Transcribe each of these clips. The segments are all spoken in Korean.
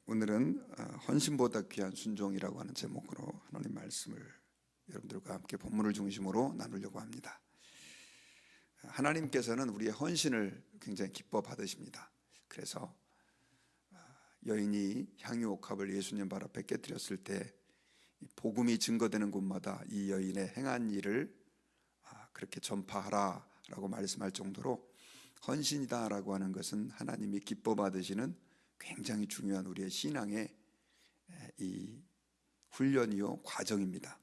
오늘은 헌신보다 귀한 순종이라고 하는 제목으로 하나님 말씀을 여러분들과 함께 본문을 중심으로 나누려고 합니다. 하나님께서는 우리의 헌신을 굉장히 기뻐 받으십니다. 그래서 여인이 향유 옥합을 예수님 발 앞에 깨뜨렸을 때 복음이 증거되는 곳마다 이 여인의 행한 일을 그렇게 전파하라라고 말씀할 정도로 헌신이다라고 하는 것은 하나님이 기뻐 받으시는 굉장히 중요한 우리의 신앙의 이 훈련이요 과정입니다.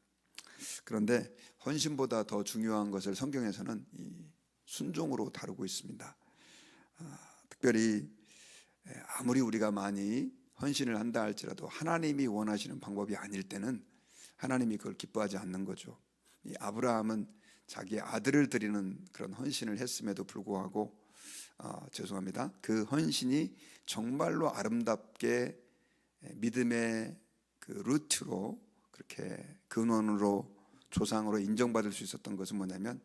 그런데 헌신보다 더 중요한 것을 성경에서는 이 순종으로 다루고 있습니다. 특별히 아무리 우리가 많이 헌신을 한다 할지라도 하나님이 원하시는 방법이 아닐 때는 하나님이 그걸 기뻐하지 않는 거죠. 이 아브라함은 자기 아들을 드리는 그런 헌신을 했음에도 불구하고 죄송합니다. 그 헌신이 정말로 아름답게 믿음의 그 루트로 그렇게 근원으로 조상으로 인정받을 수 있었던 것은 뭐냐면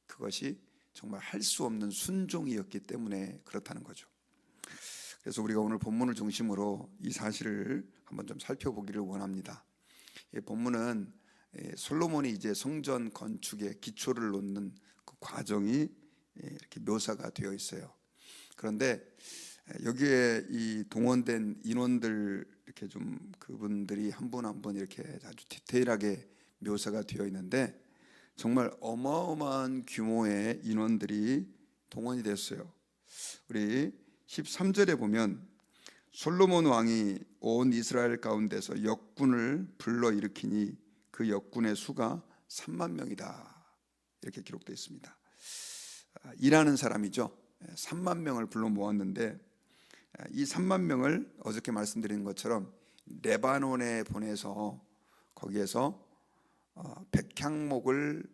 그것이 정말 할 수 없는 순종이었기 때문에 그렇다는 거죠. 그래서 우리가 오늘 본문을 중심으로 이 사실을 한번 좀 살펴보기를 원합니다. 이 본문은 솔로몬이 이제 성전 건축의 기초를 놓는 그 과정이 이렇게 묘사가 되어 있어요. 그런데 여기에 이 동원된 인원들 이렇게 좀 그분들이 한 분 한 분 이렇게 아주 디테일하게 묘사가 되어 있는데 정말 어마어마한 규모의 인원들이 동원이 됐어요. 우리 13절에 보면 솔로몬 왕이 온 이스라엘 가운데서 역군을 불러일으키니 그 역군의 수가 3만 명이다 이렇게 기록되어 있습니다. 일하는 사람이죠. 3만 명을 불러 모았는데 이 3만 명을 어저께 말씀드린 것처럼 레바논에 보내서 거기에서 백향목을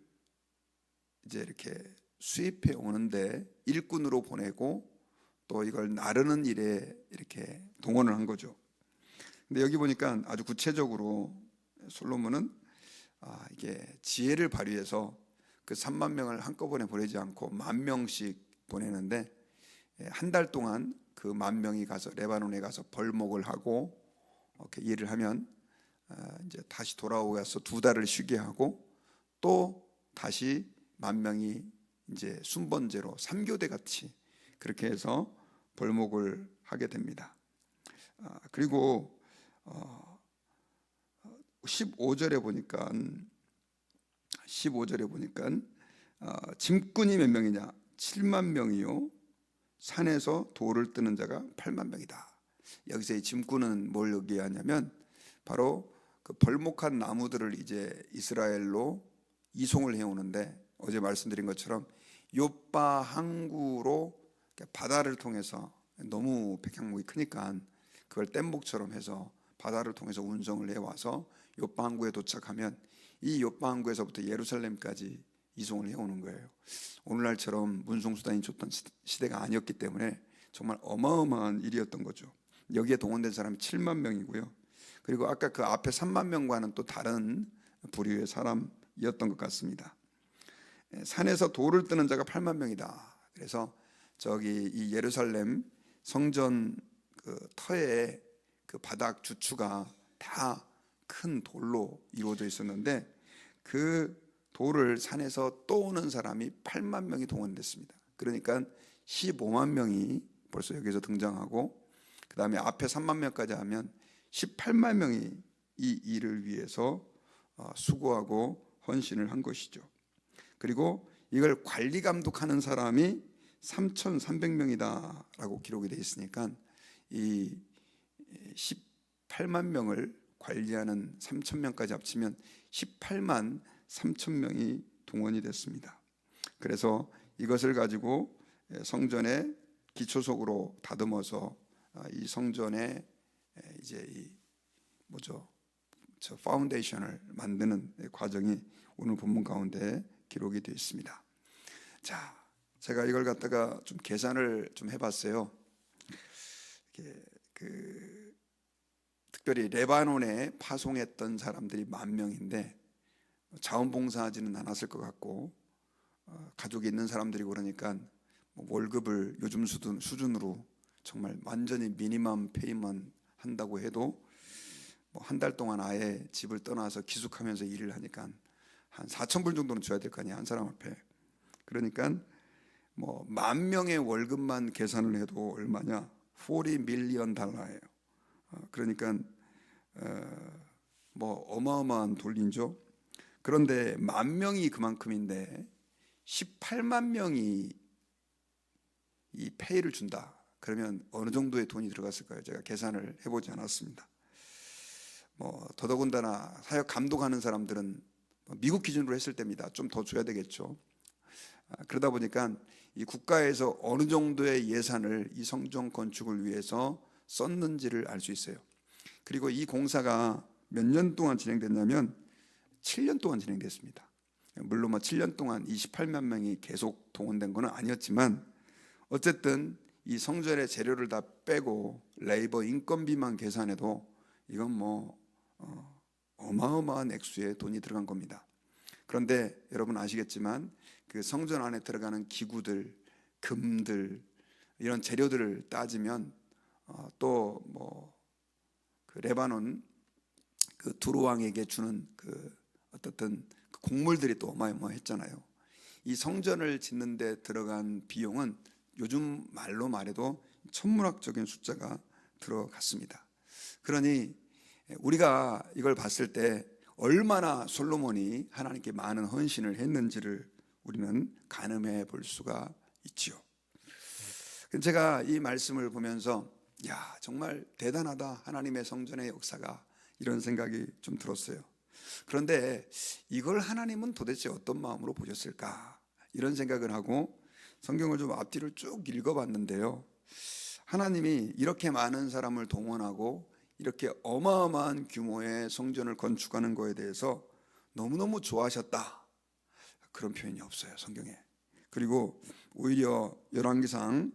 이제 이렇게 수입해 오는데 일꾼으로 보내고 또 이걸 나르는 일에 이렇게 동원을 한 거죠. 근데 여기 보니까 아주 구체적으로 솔로몬은 이게 지혜를 발휘해서 그 3만 명을 한꺼번에 보내지 않고 10,000명씩 보내는데 한 달 동안 그 10,000명이 가서 레바논에 가서 벌목을 하고 이렇게 일을 하면 이제 다시 돌아오서 2달을 쉬게 하고 또 다시 10,000명이 이제 순번제로 3교대 같이 그렇게 해서 벌목을 하게 됩니다. 그리고 15절에 보니까 짐꾼이 몇 명이냐? 7만 명이요. 산에서 돌을 뜨는 자가 8만 명이다. 여기서 이 짐꾼은 뭘 얘기하냐면 바로 그 벌목한 나무들을 이제 이스라엘로 이송을 해오는데 어제 말씀드린 것처럼 욥바 항구로 바다를 통해서 너무 백향목이 크니까 그걸 뗏목처럼 해서 바다를 통해서 운송을 해와서 욥바 항구에 도착하면 이 욥바 항구에서부터 예루살렘까지 이송을 해오는 거예요. 오늘날처럼 운송수단이 좋던 시대가 아니었기 때문에 정말 어마어마한 일이었던 거죠. 여기에 동원된 사람이 7만 명이고요. 그리고 아까 그 앞에 3만 명과는 또 다른 부류의 사람이었던 것 같습니다. 산에서 돌을 뜨는 자가 8만 명이다. 그래서 저기 이 예루살렘 성전 그 터의 그 바닥 주추가 다 큰 돌로 이루어져 있었는데 그 돌을 산에서 떠오는 사람이 8만 명이 동원됐습니다. 그러니까 15만 명이 벌써 여기서 등장하고 그 다음에 앞에 3만 명까지 하면 18만 명이 이 일을 위해서 수고하고 헌신을 한 것이죠. 그리고 이걸 관리 감독하는 사람이 3,300명이다 라고 기록이 되어 있으니까 이 18만 명을 관리하는 3,000명까지 합치면 18만 3,000명이 동원이 됐습니다. 그래서 이것을 가지고 성전의 기초석으로 다듬어서 이 성전의 이제 이 저 파운데이션을 만드는 과정이 오늘 본문 가운데 기록이 되어 있습니다. 자, 제가 이걸 갖다가 좀 계산을 좀 해봤어요. 특별히 레바논에 파송했던 사람들이 10,000명인데 자원봉사하지는 않았을 것 같고 가족이 있는 사람들이고 그러니까 월급을 요즘 수준으로 정말 완전히 미니멈 페이만 한다고 해도 뭐 한 달 동안 아예 집을 떠나서 기숙하면서 일을 하니까 한 4,000불 정도는 줘야 될 거 아니야, 한 사람 앞에. 그러니까 뭐 10,000명의 월급만 계산을 해도 얼마냐? 40 밀리언 달러예요. 그러니까 뭐 어마어마한 돈이죠. 그런데 10,000명이 그만큼인데 18만 명이 이 페이를 준다. 그러면 어느 정도의 돈이 들어갔을까요? 제가 계산을 해보지 않았습니다. 뭐 더더군다나 사역 감독하는 사람들은 미국 기준으로 했을 때입니다. 좀 더 줘야 되겠죠. 그러다 보니까 이 국가에서 어느 정도의 예산을 이 성전 건축을 위해서 썼는지를 알 수 있어요. 그리고 이 공사가 몇 년 동안 진행됐냐면 7년 동안 진행됐습니다. 물론 뭐 7년 동안 28만 명이 계속 동원된 건 아니었지만 어쨌든 이 성전의 재료를 다 빼고 레이버 인건비만 계산해도 이건 뭐 어마어마한 액수의 돈이 들어간 겁니다. 그런데 여러분 아시겠지만 그 성전 안에 들어가는 기구들, 금들 이런 재료들을 따지면 또 뭐 그 레바논 그 두루 왕에게 주는 그 어떻든 그 곡물들이 또 어마어마했잖아요. 이 성전을 짓는 데 들어간 비용은 요즘 말로 말해도 천문학적인 숫자가 들어갔습니다. 그러니 우리가 이걸 봤을 때 얼마나 솔로몬이 하나님께 많은 헌신을 했는지를 우리는 가늠해 볼 수가 있지요. 제가 이 말씀을 보면서 야, 정말 대단하다, 하나님의 성전의 역사가, 이런 생각이 좀 들었어요. 그런데 이걸 하나님은 도대체 어떤 마음으로 보셨을까, 이런 생각을 하고 성경을 좀 앞뒤를 쭉 읽어봤는데요, 하나님이 이렇게 많은 사람을 동원하고 이렇게 어마어마한 규모의 성전을 건축하는 거에 대해서 너무너무 좋아하셨다, 그런 표현이 없어요, 성경에. 그리고 오히려 열왕기상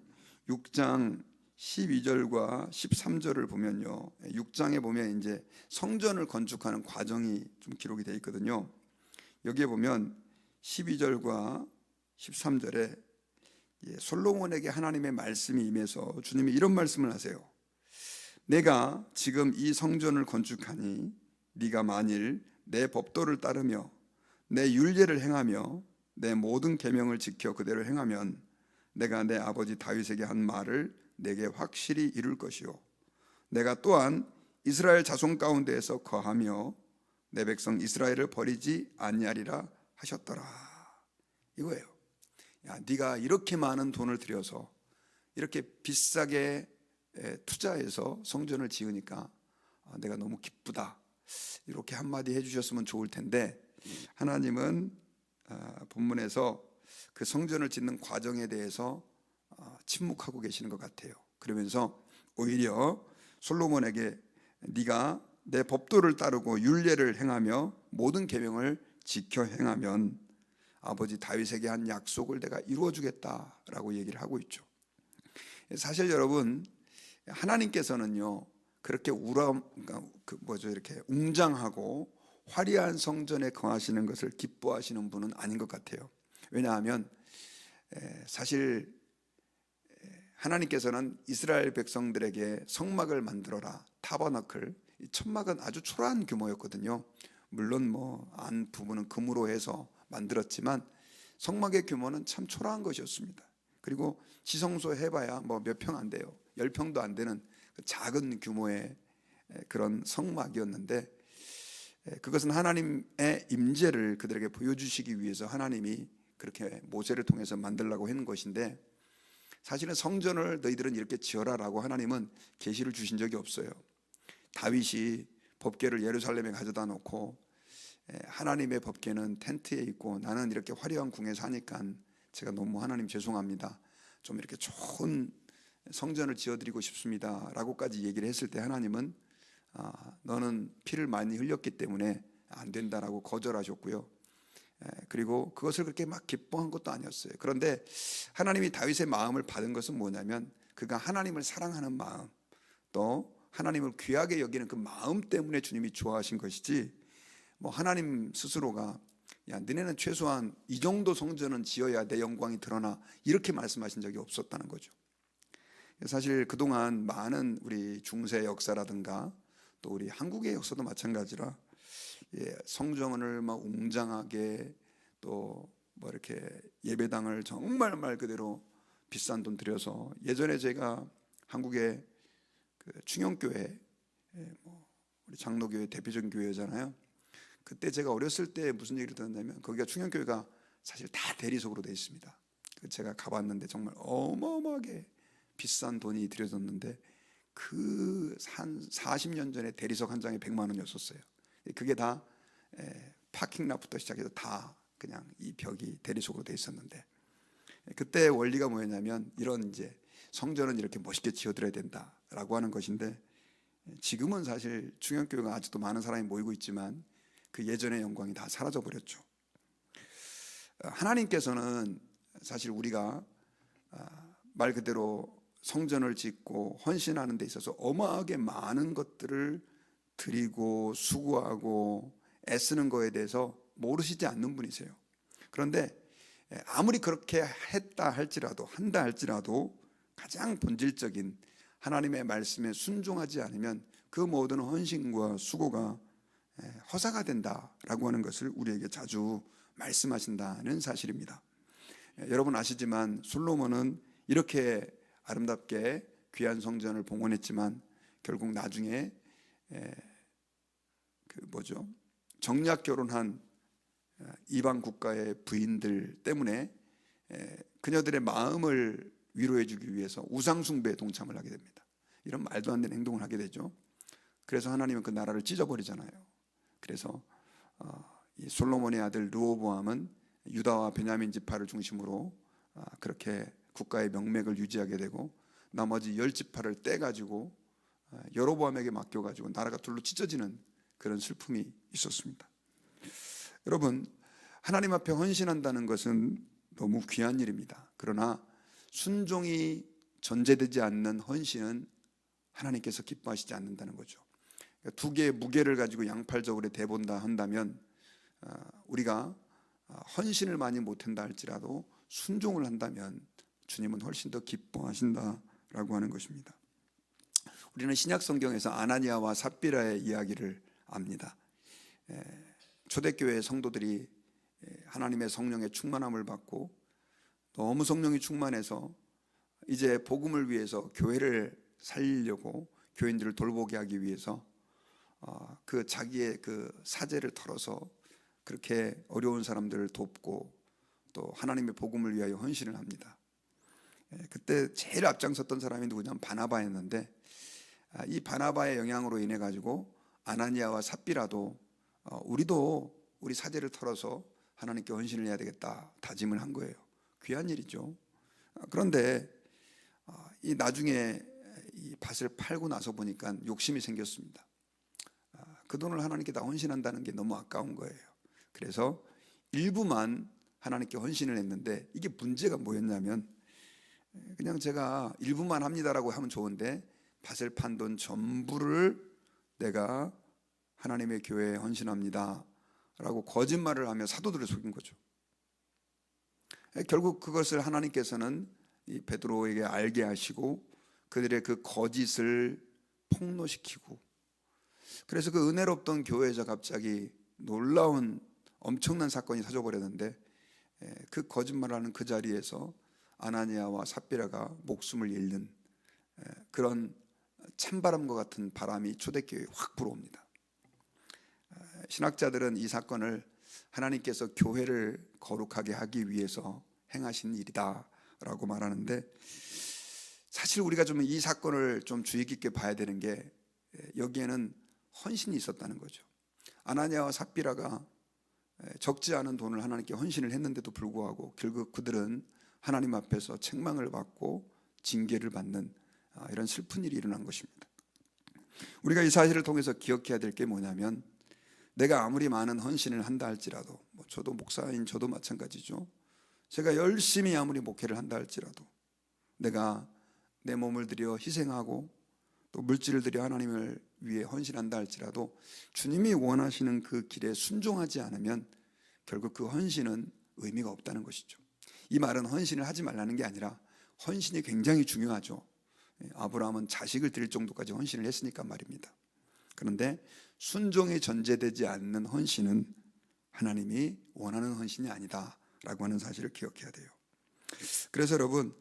6장 12절과 13절을 보면요, 6장에 보면 이제 성전을 건축하는 과정이 좀 기록이 되어 있거든요. 여기에 보면 12절과 13절에 솔로몬에게 하나님의 말씀이 임해서 주님이 이런 말씀을 하세요. 내가 지금 이 성전을 건축하니 네가 만일 내 법도를 따르며 내 율례를 행하며 내 모든 계명을 지켜 그대로 행하면 내가 내 아버지 다윗에게 한 말을 내게 확실히 이룰 것이요, 내가 또한 이스라엘 자손 가운데에서 거하며 내 백성 이스라엘을 버리지 아니하리라 하셨더라, 이거예요. 야, 네가 이렇게 많은 돈을 들여서 이렇게 비싸게 투자해서 성전을 지으니까 내가 너무 기쁘다, 이렇게 한마디 해주셨으면 좋을 텐데 하나님은 본문에서 그 성전을 짓는 과정에 대해서 침묵하고 계시는 것 같아요. 그러면서 오히려 솔로몬에게 네가 내 법도를 따르고 율례를 행하며 모든 계명을 지켜 행하면 아버지 다윗에게 한 약속을 내가 이루어 주겠다라고 얘기를 하고 있죠. 사실 여러분, 하나님께서는요 그렇게 이렇게 웅장하고 화려한 성전에 거하시는 것을 기뻐하시는 분은 아닌 것 같아요. 왜냐하면 사실 하나님께서는 이스라엘 백성들에게 성막을 만들어라, 타버너클, 이 천막은 아주 초라한 규모였거든요. 물론 뭐 안 부분은 금으로 해서 만들었지만 성막의 규모는 참 초라한 것이었습니다. 그리고 지성소 해봐야 뭐 몇 평 안 돼요. 10평도 안 되는 작은 규모의 그런 성막이었는데 그것은 하나님의 임재를 그들에게 보여주시기 위해서 하나님이 그렇게 모세를 통해서 만들라고 했는 것인데, 사실은 성전을 너희들은 이렇게 지어라라고 하나님은 계시를 주신 적이 없어요. 다윗이 법궤를 예루살렘에 가져다 놓고 하나님의 법궤는 텐트에 있고 나는 이렇게 화려한 궁에 사니까 제가 너무 하나님 죄송합니다, 좀 이렇게 좋은 성전을 지어드리고 싶습니다 라고까지 얘기를 했을 때 하나님은 너는 피를 많이 흘렸기 때문에 안 된다라고 거절하셨고요. 그리고 그것을 그렇게 막 기뻐한 것도 아니었어요. 그런데 하나님이 다윗의 마음을 받은 것은 뭐냐면 그가 하나님을 사랑하는 마음, 또 하나님을 귀하게 여기는 그 마음 때문에 주님이 좋아하신 것이지, 뭐 하나님 스스로가 야 너네는 최소한 이 정도 성전은 지어야 내 영광이 드러나, 이렇게 말씀하신 적이 없었다는 거죠. 사실 그동안 많은 우리 중세 역사라든가 또 우리 한국의 역사도 마찬가지라 성전을 막 웅장하게 또 뭐 이렇게 예배당을 정말 말 그대로 비싼 돈 들여서, 예전에 제가 한국의 그 충영교회, 뭐 우리 장로교회 대표적인 교회잖아요. 그때 제가 어렸을 때 무슨 얘기를 들었냐면, 거기가 충영교회가 사실 다 대리석으로 되어 있습니다. 제가 가봤는데 정말 어마어마하게 비싼 돈이 들여졌는데, 그 한 40년 전에 대리석 한 장에 100만 원이었었어요. 그게 다 파킹락부터 시작해서 다 그냥 이 벽이 대리석으로 되어 있었는데, 그때 원리가 뭐였냐면, 이런 이제 성전은 이렇게 멋있게 지어드려야 된다라고 하는 것인데, 지금은 사실 충영교회가 아직도 많은 사람이 모이고 있지만 그 예전의 영광이 다 사라져 버렸죠. 하나님께서는 사실 우리가 말 그대로 성전을 짓고 헌신하는 데 있어서 어마하게 많은 것들을 드리고 수고하고 애쓰는 거에 대해서 모르시지 않는 분이세요. 그런데 아무리 그렇게 한다 할지라도 가장 본질적인 하나님의 말씀에 순종하지 않으면 그 모든 헌신과 수고가 허사가 된다라고 하는 것을 우리에게 자주 말씀하신다는 사실입니다. 여러분 아시지만 솔로몬은 이렇게 아름답게 귀한 성전을 봉헌했지만 결국 나중에 정략 결혼한 이방 국가의 부인들 때문에 그녀들의 마음을 위로해 주기 위해서 우상 숭배에 동참을 하게 됩니다. 이런 말도 안 되는 행동을 하게 되죠. 그래서 하나님은 그 나라를 찢어버리잖아요. 그래서 이 솔로몬의 아들 르호보암은 유다와 베냐민 지파를 중심으로 그렇게 국가의 명맥을 유지하게 되고, 나머지 10지파를 떼가지고 여로보암에게 맡겨가지고 나라가 둘로 찢어지는 그런 슬픔이 있었습니다. 여러분, 하나님 앞에 헌신한다는 것은 너무 귀한 일입니다. 그러나 순종이 전제되지 않는 헌신은 하나님께서 기뻐하시지 않는다는 거죠. 두 개의 무게를 가지고 양팔적으로 대본다 한다면, 우리가 헌신을 많이 못한다 할지라도 순종을 한다면 주님은 훨씬 더 기뻐하신다라고 하는 것입니다. 우리는 신약 성경에서 아나니아와 삽비라의 이야기를 압니다. 초대교회 성도들이 하나님의 성령의 충만함을 받고 너무 성령이 충만해서 이제 복음을 위해서 교회를 살리려고, 교인들을 돌보게 하기 위해서 그 자기의 그 사제를 털어서 그렇게 어려운 사람들을 돕고 또 하나님의 복음을 위하여 헌신을 합니다. 그때 제일 앞장섰던 사람이 누구냐면 바나바였는데, 이 바나바의 영향으로 인해 가지고 아나니아와 삽비라도 우리도 우리 사제를 털어서 하나님께 헌신을 해야 되겠다 다짐을 한 거예요. 귀한 일이죠. 그런데 이 나중에 이 밭을 팔고 나서 보니까 욕심이 생겼습니다. 그 돈을 하나님께 다 헌신한다는 게 너무 아까운 거예요. 그래서 일부만 하나님께 헌신을 했는데, 이게 문제가 뭐였냐면, 그냥 제가 일부만 합니다라고 하면 좋은데 밭을 판 돈 전부를 내가 하나님의 교회에 헌신합니다 라고 거짓말을 하며 사도들을 속인 거죠. 결국 그것을 하나님께서는 이 베드로에게 알게 하시고 그들의 그 거짓을 폭로시키고, 그래서 그 은혜롭던 교회에서 갑자기 놀라운 엄청난 사건이 터져버렸는데, 그 거짓말하는 그 자리에서 아나니아와 삽비라가 목숨을 잃는 그런 찬바람과 같은 바람이 초대교회에 확 불어옵니다. 신학자들은 이 사건을 하나님께서 교회를 거룩하게 하기 위해서 행하신 일이다 라고 말하는데, 사실 우리가 좀 이 사건을 좀 주의 깊게 봐야 되는 게, 여기에는 헌신이 있었다는 거죠. 아나니아와 삽비라가 적지 않은 돈을 하나님께 헌신을 했는데도 불구하고 결국 그들은 하나님 앞에서 책망을 받고 징계를 받는 이런 슬픈 일이 일어난 것입니다. 우리가 이 사실을 통해서 기억해야 될 게 뭐냐면, 내가 아무리 많은 헌신을 한다 할지라도, 저도 목사인 저도 마찬가지죠. 제가 열심히 아무리 목회를 한다 할지라도, 내가 내 몸을 들여 희생하고 또 물질을 들여 하나님을 위해 헌신한다 할지라도 주님이 원하시는 그 길에 순종하지 않으면 결국 그 헌신은 의미가 없다는 것이죠. 이 말은 헌신을 하지 말라는 게 아니라 헌신이 굉장히 중요하죠. 아브라함은 자식을 드릴 정도까지 헌신을 했으니까 말입니다. 그런데 순종이 전제되지 않는 헌신은 하나님이 원하는 헌신이 아니다라고 하는 사실을 기억해야 돼요. 그래서 여러분,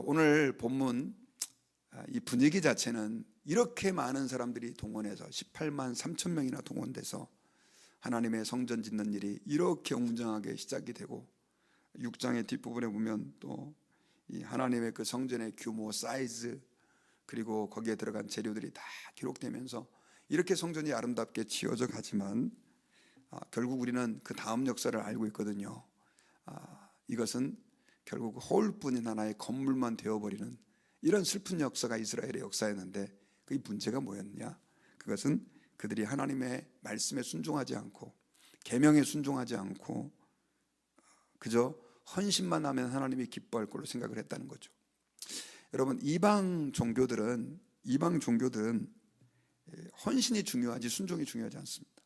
오늘 본문 이 분위기 자체는 이렇게 많은 사람들이 동원해서 18만 3천 명이나 동원돼서 하나님의 성전 짓는 일이 이렇게 웅장하게 시작이 되고, 6장의 뒷부분에 보면 또 이 하나님의 그 성전의 규모, 사이즈, 그리고 거기에 들어간 재료들이 다 기록되면서 이렇게 성전이 아름답게 지어져 가지만 결국 우리는 그 다음 역사를 알고 있거든요. 이것은 결국 홀뿐인 하나의 건물만 되어버리는 이런 슬픈 역사가 이스라엘의 역사였는데, 그 문제가 뭐였냐? 그것은 그들이 하나님의 말씀에 순종하지 않고 계명에 순종하지 않고 그저 헌신만 하면 하나님이 기뻐할 걸로 생각을 했다는 거죠. 여러분, 이방 종교들은 헌신이 중요하지 순종이 중요하지 않습니다.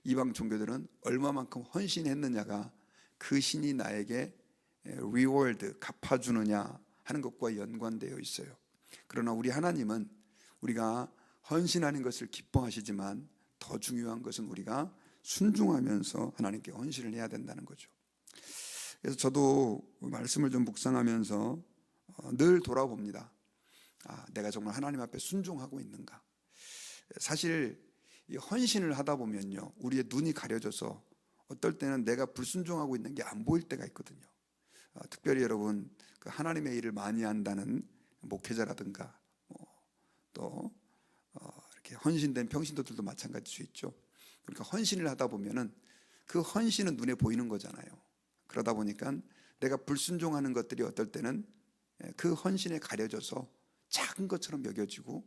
이방 종교들은 얼마만큼 헌신했느냐가 그 신이 나에게 리워드, 갚아주느냐 하는 것과 연관되어 있어요. 그러나 우리 하나님은 우리가 헌신하는 것을 기뻐하시지만 더 중요한 것은 우리가 순종하면서 하나님께 헌신을 해야 된다는 거죠. 그래서 저도 말씀을 좀 묵상하면서 늘 돌아봅니다. 내가 정말 하나님 앞에 순종하고 있는가? 사실 이 헌신을 하다 보면요, 우리의 눈이 가려져서 어떨 때는 내가 불순종하고 있는 게 안 보일 때가 있거든요. 특별히 여러분, 그 하나님의 일을 많이 한다는 목회자라든가 또 이렇게 헌신된 평신도들도 마찬가지일 수 있죠. 그러니까 헌신을 하다 보면은 그 헌신은 눈에 보이는 거잖아요. 그러다 보니까 내가 불순종하는 것들이 어떨 때는 그 헌신에 가려져서 작은 것처럼 여겨지고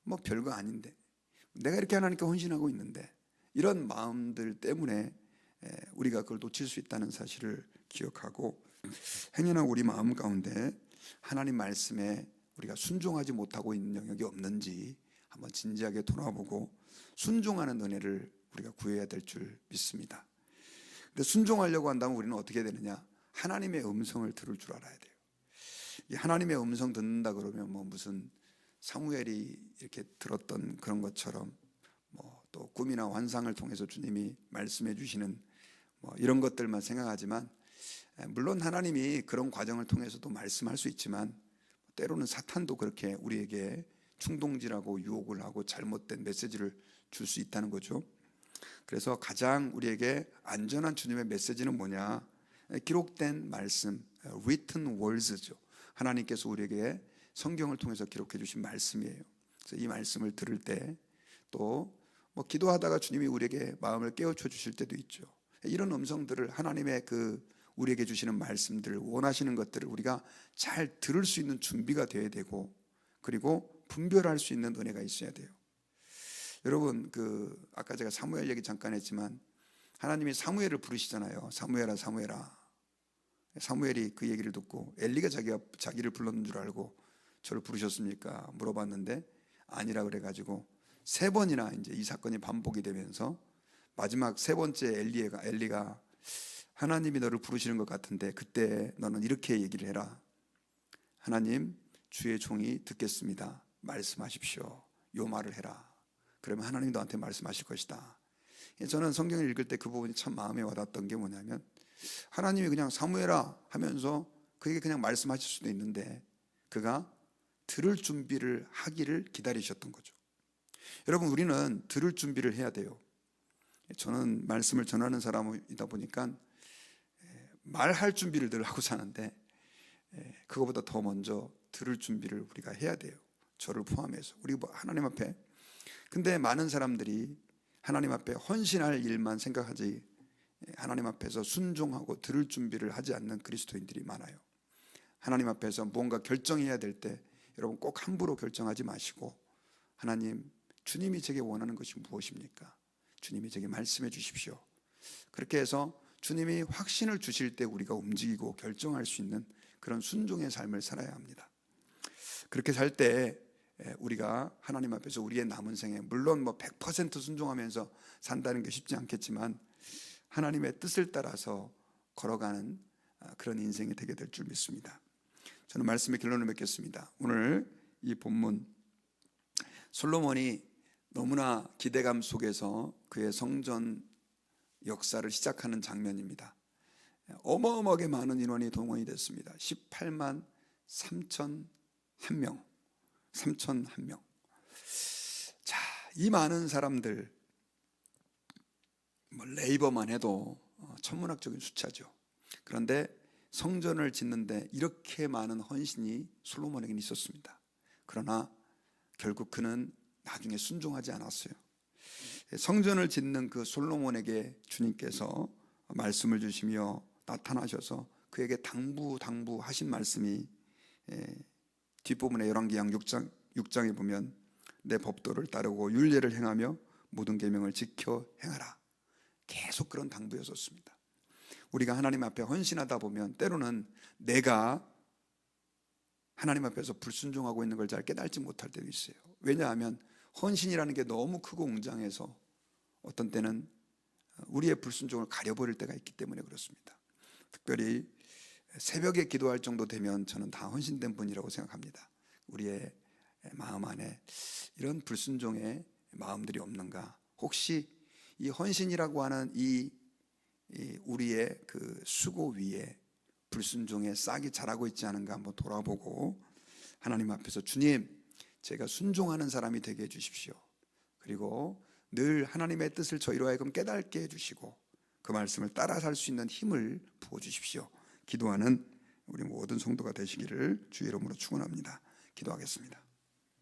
뭐 별거 아닌데, 내가 이렇게 하나님께 헌신하고 있는데, 이런 마음들 때문에 우리가 그걸 놓칠 수 있다는 사실을 기억하고, 행여나 우리 마음 가운데 하나님 말씀에 우리가 순종하지 못하고 있는 영역이 없는지 한번 진지하게 돌아보고 순종하는 은혜를 우리가 구해야 될 줄 믿습니다. 근데 순종하려고 한다면 우리는 어떻게 되느냐? 하나님의 음성을 들을 줄 알아야 돼요. 이 하나님의 음성 듣는다 그러면 뭐 무슨 사무엘이 이렇게 들었던 그런 것처럼 또 꿈이나 환상을 통해서 주님이 말씀해 주시는 이런 것들만 생각하지만, 물론 하나님이 그런 과정을 통해서도 말씀할 수 있지만 때로는 사탄도 그렇게 우리에게 충동질하고 유혹을 하고 잘못된 메시지를 줄 수 있다는 거죠. 그래서 가장 우리에게 안전한 주님의 메시지는 뭐냐? 기록된 말씀, written words죠. 하나님께서 우리에게 성경을 통해서 기록해 주신 말씀이에요. 그래서 이 말씀을 들을 때 또 기도하다가 주님이 우리에게 마음을 깨우쳐 주실 때도 있죠. 이런 음성들을, 하나님의 그 우리에게 주시는 말씀들을, 원하시는 것들을 우리가 잘 들을 수 있는 준비가 되어야 되고, 그리고 분별할 수 있는 은혜가 있어야 돼요. 여러분, 아까 제가 사무엘 얘기 잠깐 했지만 하나님이 사무엘을 부르시잖아요. 사무엘아, 사무엘아. 사무엘이 그 얘기를 듣고 엘리가 자기를 불렀는 줄 알고 저를 부르셨습니까? 물어봤는데 아니라 그래가지고 3번이나 이제 이 사건이 반복이 되면서 마지막 3번째 엘리가 하나님이 너를 부르시는 것 같은데 그때 너는 이렇게 얘기를 해라. 하나님, 주의 종이 듣겠습니다. 말씀하십시오. 요 말을 해라. 그러면 하나님이 너한테 말씀하실 것이다. 저는 성경을 읽을 때 그 부분이 참 마음에 와닿았던 게 뭐냐면, 하나님이 그냥 사무엘아 하면서 그에게 그냥 말씀하실 수도 있는데 그가 들을 준비를 하기를 기다리셨던 거죠. 여러분, 우리는 들을 준비를 해야 돼요. 저는 말씀을 전하는 사람이다 보니까 말할 준비를 늘 하고 사는데 그거보다 더 먼저 들을 준비를 우리가 해야 돼요. 저를 포함해서 우리 하나님 앞에. 근데 많은 사람들이 하나님 앞에 헌신할 일만 생각하지 하나님 앞에서 순종하고 들을 준비를 하지 않는 그리스도인들이 많아요. 하나님 앞에서 뭔가 결정해야 될 때 여러분 꼭 함부로 결정하지 마시고, 하나님, 주님이 제게 원하는 것이 무엇입니까? 주님이 제게 말씀해 주십시오. 그렇게 해서 주님이 확신을 주실 때 우리가 움직이고 결정할 수 있는 그런 순종의 삶을 살아야 합니다. 그렇게 살 때 우리가 하나님 앞에서 우리의 남은 생에, 물론 100% 순종하면서 산다는 게 쉽지 않겠지만 하나님의 뜻을 따라서 걸어가는 그런 인생이 되게 될 줄 믿습니다. 저는 말씀의 결론을 맺겠습니다. 오늘 이 본문, 솔로몬이 너무나 기대감 속에서 그의 성전 역사를 시작하는 장면입니다. 어마어마하게 많은 인원이 동원이 됐습니다. 18만 3,001명. 자, 이 많은 사람들, 레이버만 해도 천문학적인 숫자죠. 그런데 성전을 짓는데 이렇게 많은 헌신이 솔로몬에게는 있었습니다. 그러나 결국 그는 나중에 순종하지 않았어요. 성전을 짓는 그 솔로몬에게 주님께서 말씀을 주시며 나타나셔서 그에게 당부하신 말씀이 뒷부분에 열왕기상 6장에 보면 내 법도를 따르고 율례를 행하며 모든 계명을 지켜 행하라. 계속 그런 당부였었습니다. 우리가 하나님 앞에 헌신하다 보면 때로는 내가 하나님 앞에서 불순종하고 있는 걸 잘 깨달지 못할 때도 있어요. 왜냐하면 헌신이라는 게 너무 크고 웅장해서 어떤 때는 우리의 불순종을 가려버릴 때가 있기 때문에 그렇습니다. 특별히 새벽에 기도할 정도 되면 저는 다 헌신된 분이라고 생각합니다. 우리의 마음 안에 이런 불순종의 마음들이 없는가? 혹시 이 헌신이라고 하는 이 우리의 그 수고 위에 불순종의 싹이 자라고 있지 않은가 한번 돌아보고 하나님 앞에서 주님, 제가 순종하는 사람이 되게 해주십시오. 그리고 늘 하나님의 뜻을 저희로 하여금 깨닫게 해주시고 그 말씀을 따라 살 수 있는 힘을 부어주십시오. 기도하는 우리 모든 성도가 되시기를 주의 이름으로 축원합니다. 기도하겠습니다.